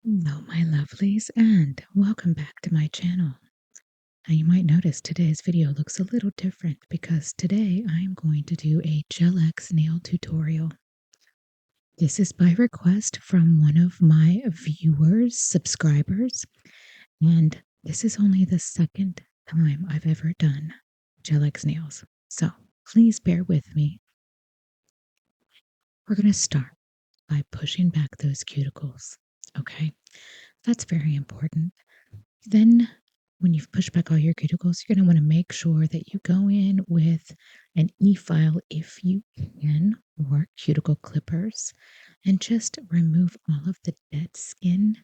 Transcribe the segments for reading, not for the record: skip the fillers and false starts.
Hello, my lovelies, and welcome back to my channel. Now, you might notice today's video looks a little different because today I am going to do a Gel X nail tutorial. This is by request from one of my viewers, subscribers, and this is only the second time I've ever done Gel X nails. So please bear with me. We're going to start by pushing back those cuticles. Okay, that's very important. Then, when you've pushed back all your cuticles, you're going to want to make sure that you go in with an e-file if you can, or cuticle clippers, and just remove all of the dead skin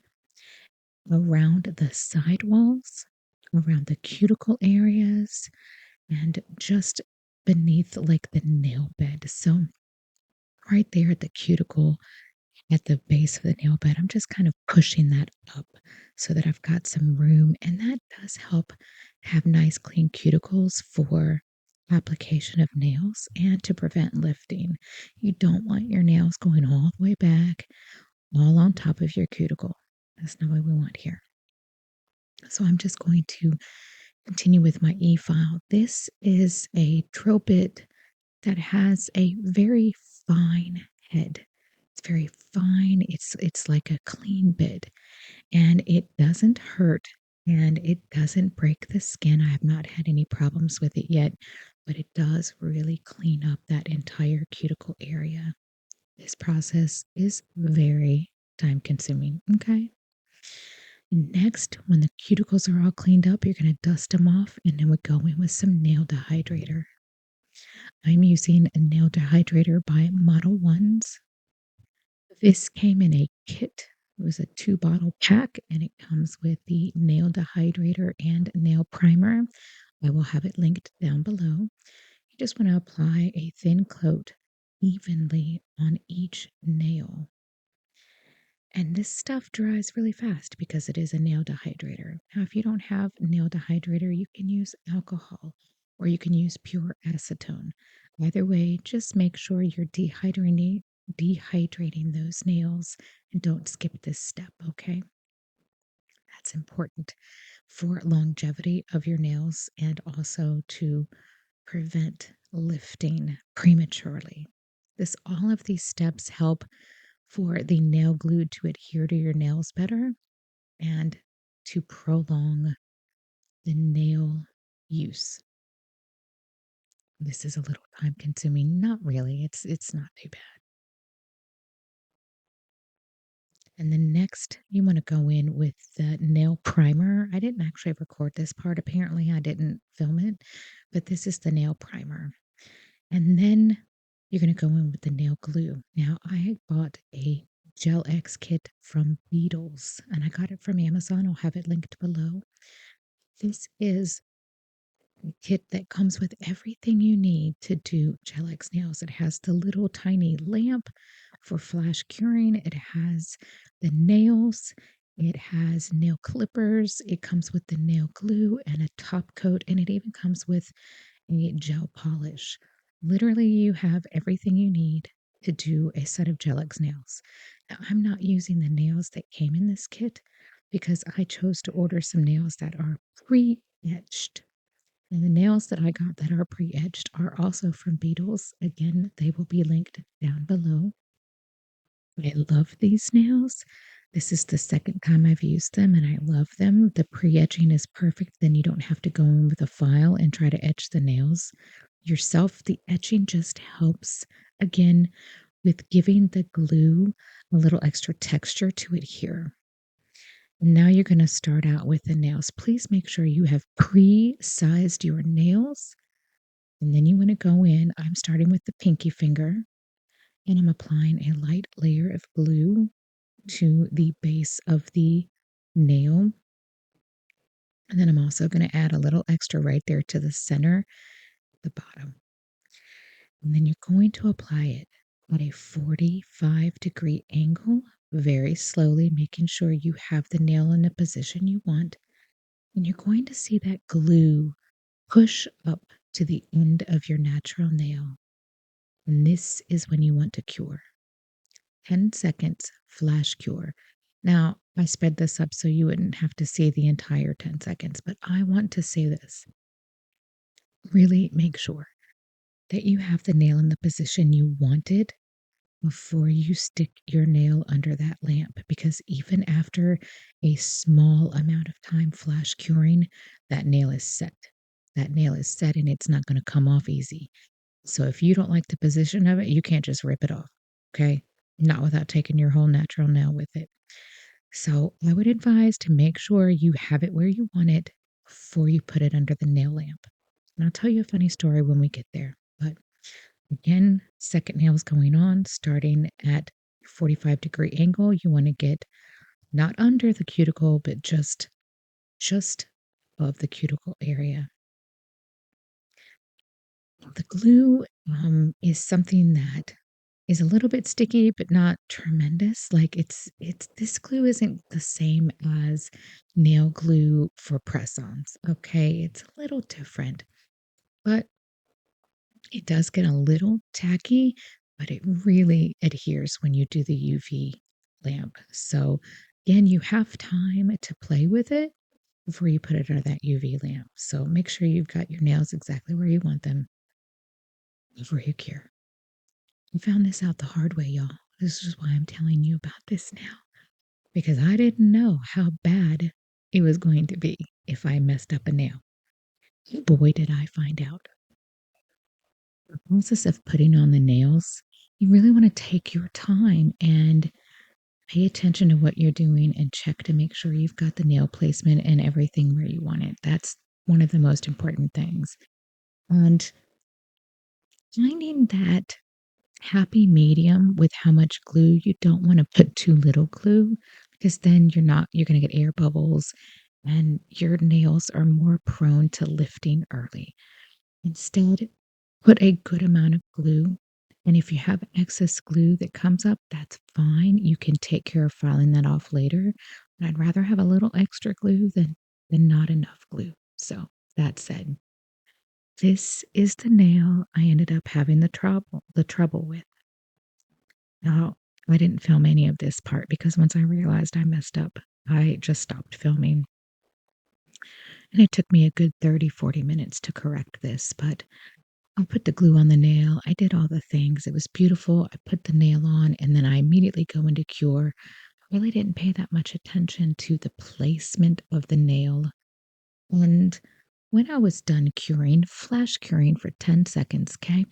around the side walls, around the cuticle areas, and just beneath like the nail bed. So, right there at the cuticle at the base of the nail bed, I'm just kind of pushing that up so that I've got some room. And that does help have nice, clean cuticles for application of nails and to prevent lifting. You don't want your nails going all the way back, all on top of your cuticle. That's not what we want here. So I'm just going to continue with my e-file. This is a drill bit that has a very fine head. It's very fine. It's like a clean bit, and it doesn't hurt and it doesn't break the skin. I have not had any problems with it yet, but it does really clean up that entire cuticle area. This process is very time consuming. Okay. Next, when the cuticles are all cleaned up, you're going to dust them off and then we go in with some nail dehydrator. I'm using a nail dehydrator by Model Ones. This came in a kit. It was a 2-bottle pack and it comes with the nail dehydrator and nail primer. I will have it linked down below. You just want to apply a thin coat evenly on each nail. And this stuff dries really fast because it is a nail dehydrator. Now, if you don't have a nail dehydrator, you can use alcohol or you can use pure acetone. Either way, just make sure you're dehydrating those nails and don't skip this step, okay? That's important for longevity of your nails and also to prevent lifting prematurely. All of these steps help for the nail glue to adhere to your nails better and to prolong the nail use. This is a little time consuming. Not really. It's not too bad. And then next, you want to go in with the nail primer. I didn't actually record this part. Apparently, I didn't film it, but this is the nail primer. And then you're going to go in with the nail glue. Now, I bought a Gel X kit from Beetles, and I got it from Amazon. I'll have it linked below. This is a kit that comes with everything you need to do Gel X nails. It has the little tiny lamp for flash curing. It has the nails. It has nail clippers. It comes with the nail glue and a top coat, and it even comes with a gel polish. Literally, you have everything you need to do a set of Gel X nails. Now, I'm not using the nails that came in this kit because I chose to order some nails that are pre-etched. And the nails that I got that are pre-etched are also from Beetles. Again, they will be linked down below. I love these nails. This is the second time I've used them and I love them. The pre-etching is perfect. Then you don't have to go in with a file and try to etch the nails yourself. The etching just helps, again, with giving the glue a little extra texture to adhere. Now you're going to start out with the nails. Please make sure you have pre-sized your nails. And then you want to go in. I'm starting with the pinky finger and I'm applying a light layer of glue to the base of the nail. And then I'm also going to add a little extra right there to the center, the bottom. And then you're going to apply it at a 45-degree angle, very slowly, making sure you have the nail in the position you want. And you're going to see that glue push up to the end of your natural nail. And this is when you want to cure. 10 seconds, flash cure. Now, I sped this up so you wouldn't have to see the entire 10 seconds, but I want to say this. Really make sure that you have the nail in the position you want it before you stick your nail under that lamp, because even after a small amount of time flash curing, that nail is set. That nail is set and it's not going to come off easy. So if you don't like the position of it, you can't just rip it off. Okay? Not without taking your whole natural nail with it. So I would advise to make sure you have it where you want it before you put it under the nail lamp. And I'll tell you a funny story when we get there. But again, second nail is going on, starting at 45-degree angle. You want to get not under the cuticle, but just above the cuticle area. The glue is something that is a little bit sticky, but not tremendous. Like it's this glue isn't the same as nail glue for press-ons. Okay, it's a little different, but it does get a little tacky, but it really adheres when you do the UV lamp. So again, you have time to play with it before you put it under that UV lamp. So make sure you've got your nails exactly where you want them before you cure. I found this out the hard way, y'all. This is why I'm telling you about this now, because I didn't know how bad it was going to be if I messed up a nail. Boy, did I find out. The process of putting on the nails, you really want to take your time and pay attention to what you're doing and check to make sure you've got the nail placement and everything where you want it. That's one of the most important things. And finding that happy medium with how much glue. You don't want to put too little glue because then you're going to get air bubbles and your nails are more prone to lifting early. Instead, put a good amount of glue. And if you have excess glue that comes up, that's fine. You can take care of filing that off later. But I'd rather have a little extra glue than not enough glue. So that said, this is the nail I ended up having the trouble with. Now, I didn't film any of this part because once I realized I messed up, I just stopped filming. And it took me a good 30-40 minutes to correct this, but I put the glue on the nail. I did all the things. It was beautiful. I put the nail on and then I immediately go into cure. I really didn't pay that much attention to the placement of the nail. And when I was done curing, flash curing for 10 seconds, okay,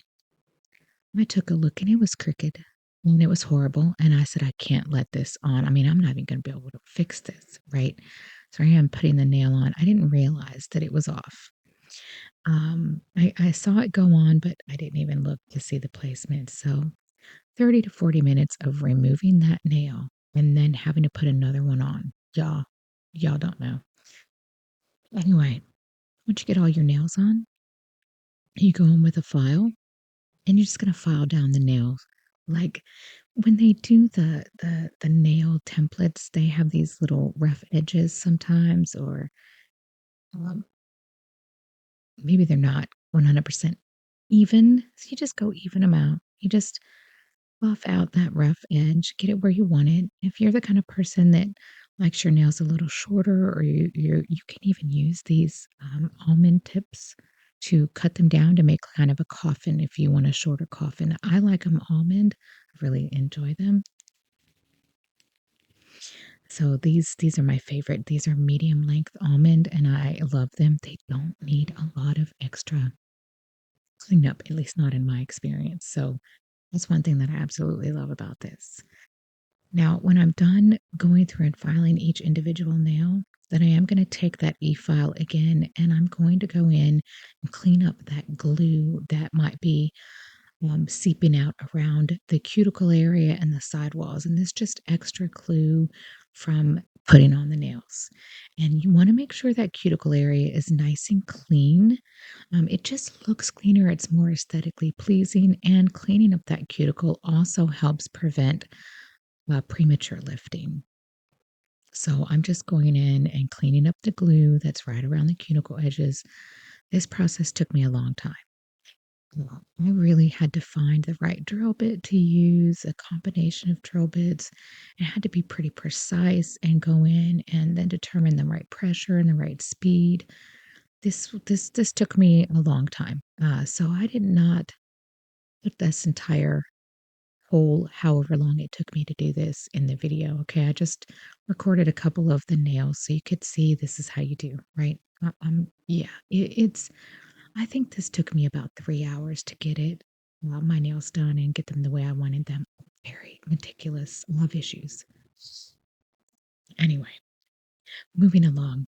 I took a look and it was crooked and it was horrible. And I said, I can't let this on. I mean, I'm not even going to be able to fix this, right? So I am putting the nail on. I didn't realize that it was off. I saw it go on, but I didn't even look to see the placement. So 30 to 40 minutes of removing that nail and then having to put another one on. Y'all don't know. Anyway, once you get all your nails on, you go in with a file and you're just gonna file down the nails. Like when they do the nail templates, they have these little rough edges sometimes, or um, maybe they're not 100% even. So you just go even them out. You just buff out that rough edge, get it where you want it. If you're the kind of person that likes your nails a little shorter, or you can even use these almond tips to cut them down to make kind of a coffin if you want a shorter coffin. I like them almond. I really enjoy them. So these are my favorite. These are medium length almond, and I love them. They don't need a lot of extra cleanup, at least not in my experience. So that's one thing that I absolutely love about this. Now, when I'm done going through and filing each individual nail, then I am going to take that e-file again and I'm going to go in and clean up that glue that might be seeping out around the cuticle area and the sidewalls. And this just extra glue from putting on the nails. And you want to make sure that cuticle area is nice and clean. It just looks cleaner. It's more aesthetically pleasing. And cleaning up that cuticle also helps prevent premature lifting. So I'm just going in and cleaning up the glue that's right around the cuticle edges. This process took me a long time. I really had to find the right drill bit to use, a combination of drill bits. It had to be pretty precise and go in and then determine the right pressure and the right speed. This took me a long time. So I did not put this entire whole however long it took me to do this in the video. Okay, I just recorded a couple of the nails so you could see this is how you do, right? Yeah, it's I think this took me about 3 hours to get my nails done and get them the way I wanted them. Very meticulous, love issues. Anyway, moving along.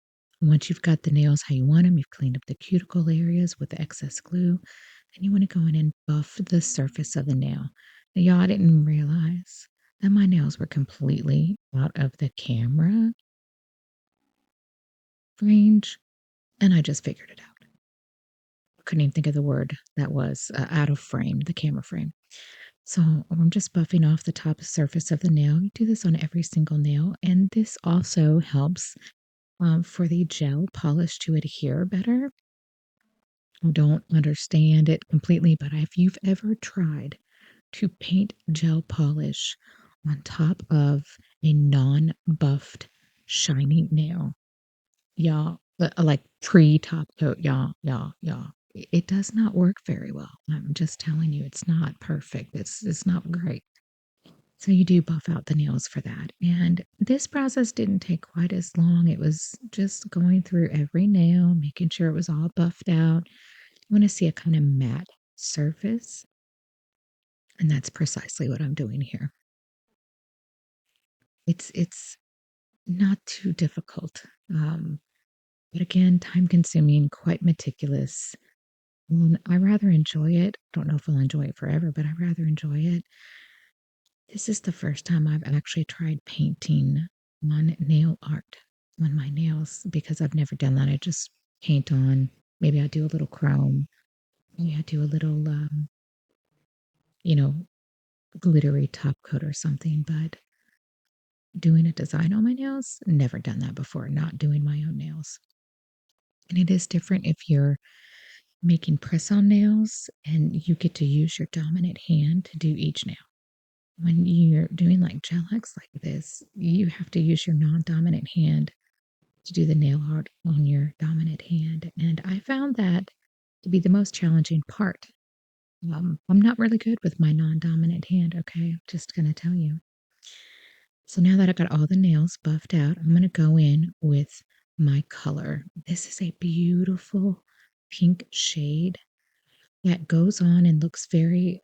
Once you've got the nails how you want them, you've cleaned up the cuticle areas with the excess glue, then you want to go in and buff the surface of the nail. Now, y'all, I didn't realize that my nails were completely out of the camera range, and I just figured it out. Couldn't even think of the word that was out of frame, the camera frame. So I'm just buffing off the top surface of the nail. You do this on every single nail, and this also helps for the gel polish to adhere better. I don't understand it completely, but if you've ever tried to paint gel polish on top of a non-buffed shiny nail, y'all, like pre-top coat, y'all, it does not work very well. I'm just telling you, it's not perfect. It's not great. So you do buff out the nails for that. And this process didn't take quite as long. It was just going through every nail, making sure it was all buffed out. You want to see a kind of matte surface. And that's precisely what I'm doing here. It's not too difficult. But again, time consuming, quite meticulous. And I rather enjoy it. Don't know if I'll enjoy it forever, but I rather enjoy it. This is the first time I've actually tried painting on nail art on my nails because I've never done that. I just paint on, maybe I do a little chrome, maybe I do a little, you know, glittery top coat or something, but doing a design on my nails, never done that before, not doing my own nails. And it is different if you're making press on nails and you get to use your dominant hand to do each nail. When you're doing like gel X like this, you have to use your non-dominant hand to do the nail art on your dominant hand. And I found that to be the most challenging part. I'm not really good with my non-dominant hand, okay? I'm just gonna tell you. So now that I got all the nails buffed out, I'm gonna go in with my color. This is a beautiful pink shade that goes on and looks very,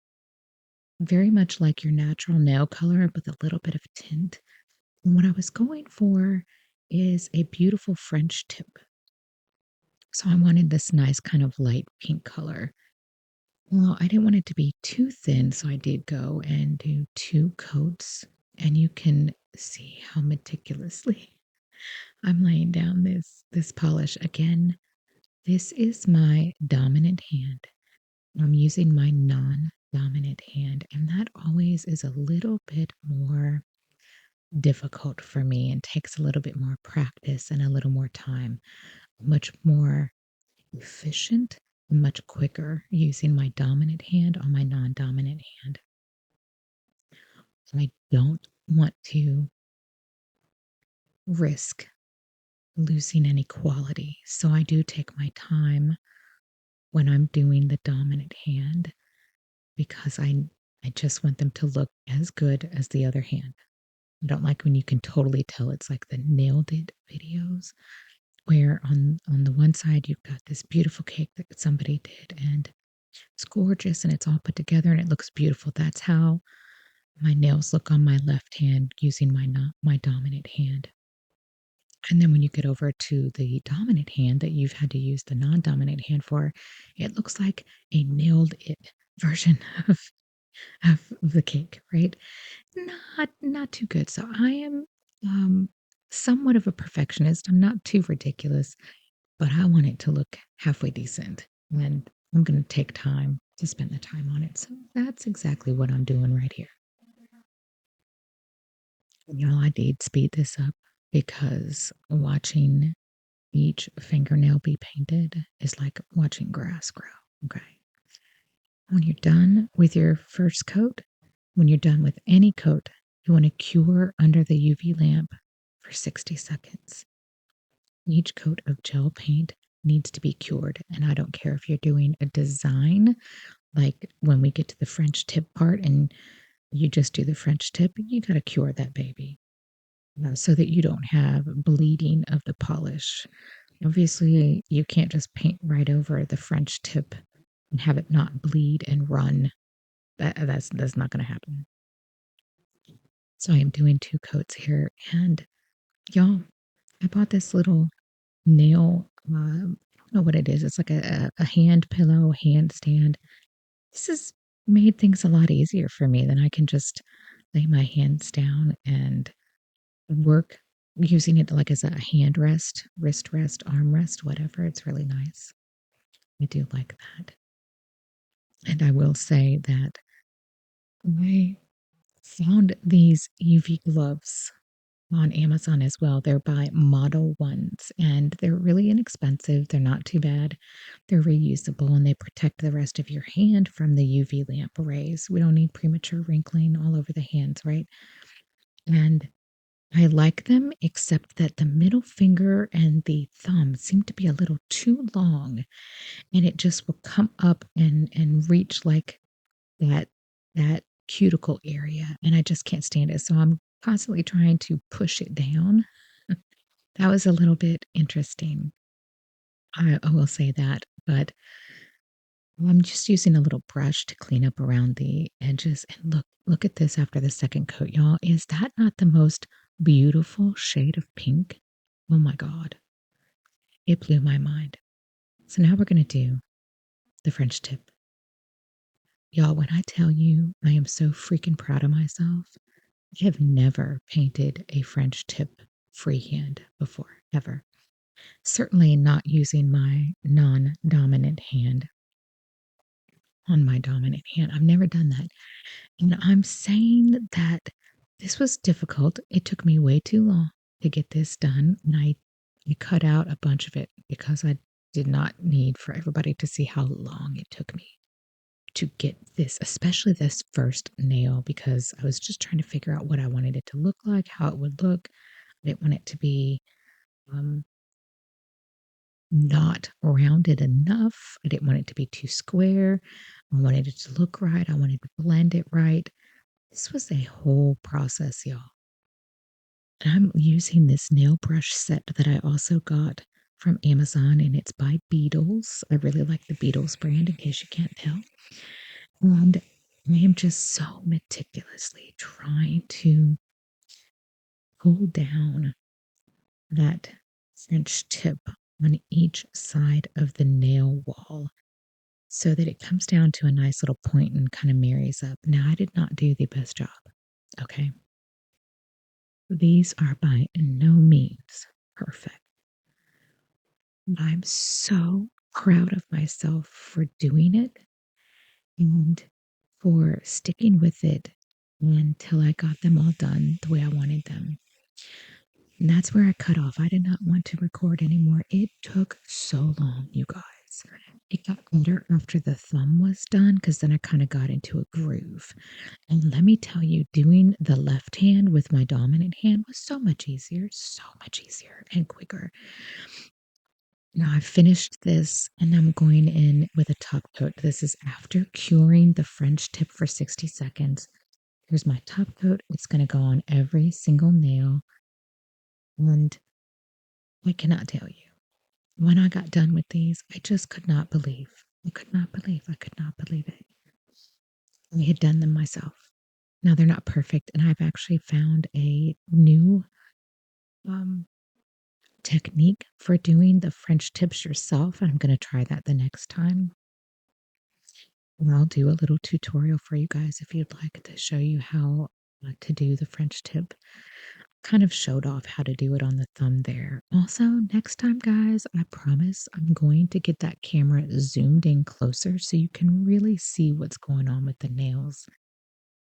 very much like your natural nail color with a little bit of tint. And what I was going for is a beautiful French tip. So I wanted this nice kind of light pink color. Well, I didn't want it to be too thin, so I did go and do 2 coats. And you can see how meticulously I'm laying down this polish. Again, this is my dominant hand. I'm using my non-dominant hand, and that always is a little bit more difficult for me and takes a little bit more practice and a little more time. Much more efficient, much quicker using my dominant hand on my non-dominant hand. I don't want to risk losing any quality. So I do take my time when I'm doing the dominant hand because I just want them to look as good as the other hand. I don't like when you can totally tell it's like the nailed it videos where on the one side you've got this beautiful cake that somebody did and it's gorgeous and it's all put together and it looks beautiful. That's how my nails look on my left hand using my dominant hand. And then when you get over to the dominant hand that you've had to use the non-dominant hand for, it looks like a nailed it version of the cake, right? Not too good. So I am somewhat of a perfectionist. I'm not too ridiculous, but I want it to look halfway decent. And I'm going to take time to spend the time on it. So that's exactly what I'm doing right here. I did speed this up because watching each fingernail be painted is like watching grass grow. Okay. When you're done with your first coat, when you're done with any coat, you want to cure under the UV lamp for 60 seconds. Each coat of gel paint needs to be cured, and I don't care if you're doing a design, like when we get to the French tip part and you just do the French tip, you got to cure that baby so that you don't have bleeding of the polish. Obviously, you can't just paint right over the French tip and have it not bleed and run. That's not going to happen. So I am doing 2 coats here, and y'all, I bought this little nail, I don't know what it is. It's like a hand pillow, handstand. This has made things a lot easier for me. Then I can just lay my hands down and work using it like as a hand rest, wrist rest, arm rest, whatever. It's really nice. I do like that. And I will say that I found these UV gloves on Amazon as well. They're by Model Ones and they're really inexpensive. They're not too bad. They're reusable and they protect the rest of your hand from the UV lamp rays. We don't need premature wrinkling all over the hands, right? And I like them, except that the middle finger and the thumb seem to be a little too long, and it just will come up and reach like that that cuticle area, and I just can't stand it. So I'm constantly trying to push it down. That was a little bit interesting. I will say that, but I'm just using a little brush to clean up around the edges. And look at this after the second coat, y'all. Is that not the most beautiful shade of pink? Oh my God. It blew my mind. So now we're going to do the French tip. Y'all, when I tell you I am so freaking proud of myself, I have never painted a French tip freehand before, ever. Certainly not using my non dominant hand on my dominant hand. I've never done that. And I'm saying that this was difficult. It took me way too long to get this done. And I cut out a bunch of it because I did not need for everybody to see how long it took me to get this, especially this first nail, because I was just trying to figure out what I wanted it to look like, how it would look. I didn't want it to be um, not rounded enough. I didn't want it to be too square. I wanted it to look right. I wanted to blend it right. This was a whole process, y'all. And I'm using this nail brush set that I also got from Amazon, and it's by Beetles. I really like the Beetles brand, in case you can't tell. And I am just so meticulously trying to pull down that French tip on each side of the nail wall so that it comes down to a nice little point and kind of marries up. Now, I did not do the best job, okay? These are by no means perfect. I'm so proud of myself for doing it and for sticking with it until I got them all done the way I wanted them. And that's where I cut off. I did not want to record anymore. It took so long, you guys. It got better after the thumb was done because then I kind of got into a groove. And let me tell you, doing the left hand with my dominant hand was so much easier and quicker. Now I've finished this and I'm going in with a top coat. This is after curing the French tip for 60 seconds. Here's my top coat. It's going to go on every single nail. And I cannot tell you, when I got done with these, I just could not believe. I could not believe it. I had done them myself. Now they're not perfect, and I've actually found a new um, technique for doing the French tips yourself. And I'm going to try that the next time. And I'll do a little tutorial for you guys if you'd like to show you how to do the French tip. Kind of showed off how to do it on the thumb there. Also, next time, guys, I promise I'm going to get that camera zoomed in closer so you can really see what's going on with the nails.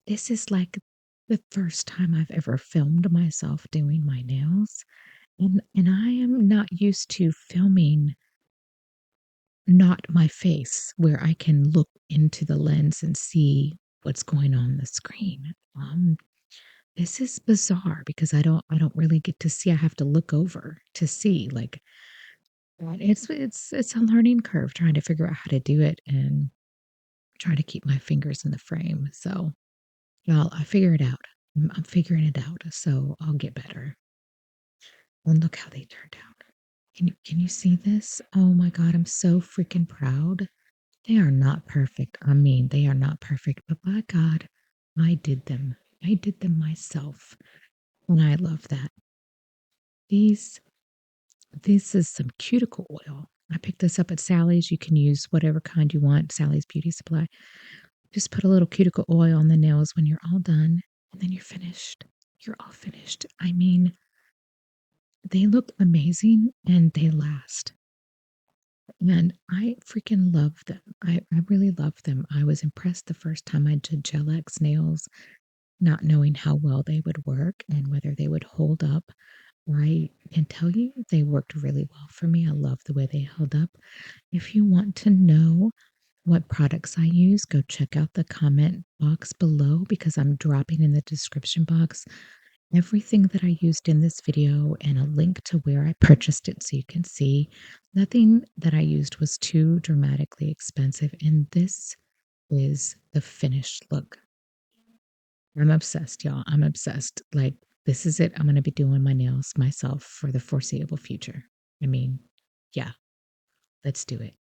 This is like the first time I've ever filmed myself doing my nails. And I am not used to filming not my face where I can look into the lens and see what's going on the screen. This is bizarre because I don't really get to see. I have to look over to see like that. It's a learning curve trying to figure out how to do it and try to keep my fingers in the frame. So, y'all, I figure it out. I'm figuring it out. So I'll get better. And look how they turned out. Can you see this? Oh my god, I'm so freaking proud. They are not perfect. I mean, they are not perfect, but by God, I did them. I did them myself. And I love that. These this is some cuticle oil. I picked this up at Sally's. You can use whatever kind you want, Sally's Beauty Supply. Just put a little cuticle oil on the nails when you're all done, and then you're finished. You're all finished. I mean, they look amazing and they last. And I freaking love them. I really love them. I was impressed the first time I did Gel X nails, not knowing how well they would work and whether they would hold up. I can tell you they worked really well for me. I love the way they held up. If you want to know what products I use, go check out the comment box below because I'm dropping in the description box everything that I used in this video and a link to where I purchased it so you can see. Nothing that I used was too dramatically expensive, and this is the finished look. I'm obsessed, y'all. I'm obsessed. Like, this is it. I'm going to be doing my nails myself for the foreseeable future. I mean, yeah, let's do it.